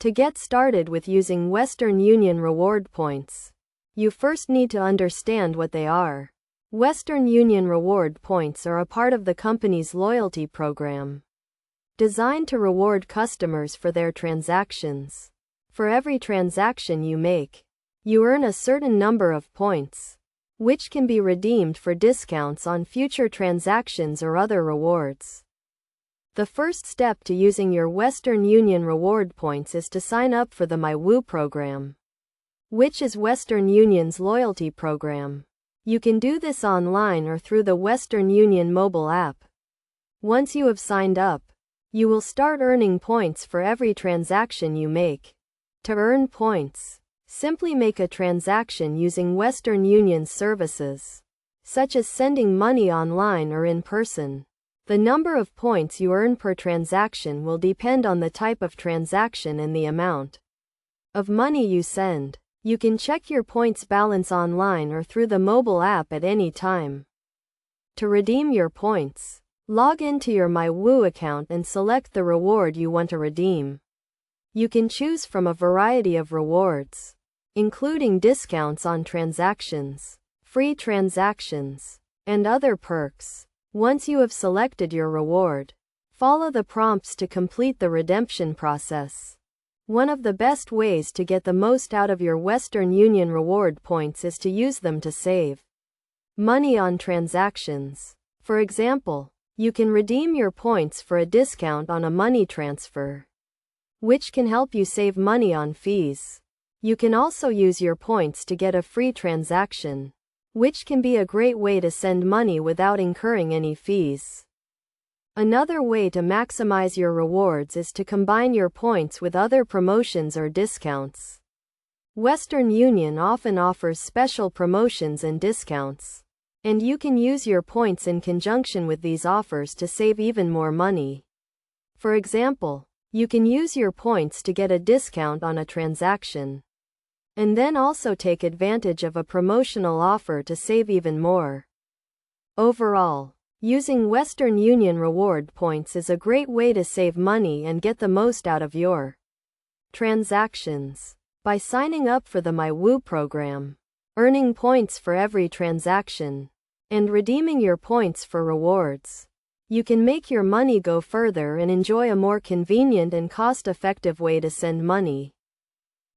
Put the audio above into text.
To get started with using Western Union reward points, you first need to understand what they are. Western Union reward points are a part of the company's loyalty program, designed to reward customers for their transactions. For every transaction you make, you earn a certain number of points, which can be redeemed for discounts on future transactions or other rewards. The first step to using your Western Union reward points is to sign up for the MyWoo program, which is Western Union's loyalty program. You can do this online or through the Western Union mobile app. Once you have signed up, you will start earning points for every transaction you make. To earn points, simply make a transaction using Western Union's services, such as sending money online or in person. The number of points you earn per transaction will depend on the type of transaction and the amount of money you send. You can check your points balance online or through the mobile app at any time. To redeem your points, log into your MyWoo account and select the reward you want to redeem. You can choose from a variety of rewards, including discounts on transactions, free transactions, and other perks. Once you have selected your reward, follow the prompts to complete the redemption process. One of the best ways to get the most out of your Western Union reward points is to use them to save money on transactions. For example, you can redeem your points for a discount on a money transfer, which can help you save money on fees. You can also use your points to get a free transaction, which can be a great way to send money without incurring any fees. Another way to maximize your rewards is to combine your points with other promotions or discounts. Western Union often offers special promotions and discounts, and you can use your points in conjunction with these offers to save even more money. For example, you can use your points to get a discount on a transaction, and then also take advantage of a promotional offer to save even more. Overall, using Western Union reward points is a great way to save money and get the most out of your transactions. By signing up for the MyWoo program, earning points for every transaction, and redeeming your points for rewards, you can make your money go further and enjoy a more convenient and cost-effective way to send money.